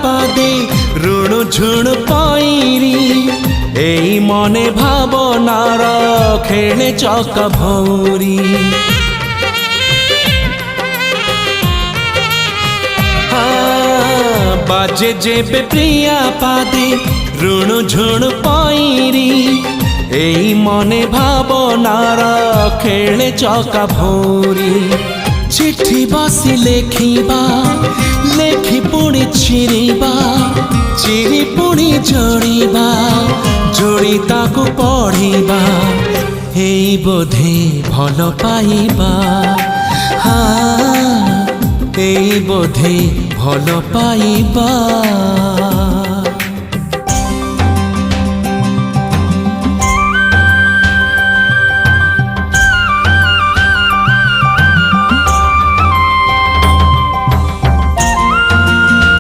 পাদে ৰুণু ঝুণু পইরি এই মনে ভাবনার খেলে চকা ভৌরি বাজে যেবে প্রিয়া পাদে ৰুণু ঝুণু পইরি এই মনে ভাবনার খেলে চকা ভৌরি চিঠি বসি লেখিবা লেখি পুଣି চিরিবা চিরি পুଣି যোড়িবা যোড়ি তাকু পড়িবা এই বোধে ভাল পাইবা এই বোধে ভাল পাইবা।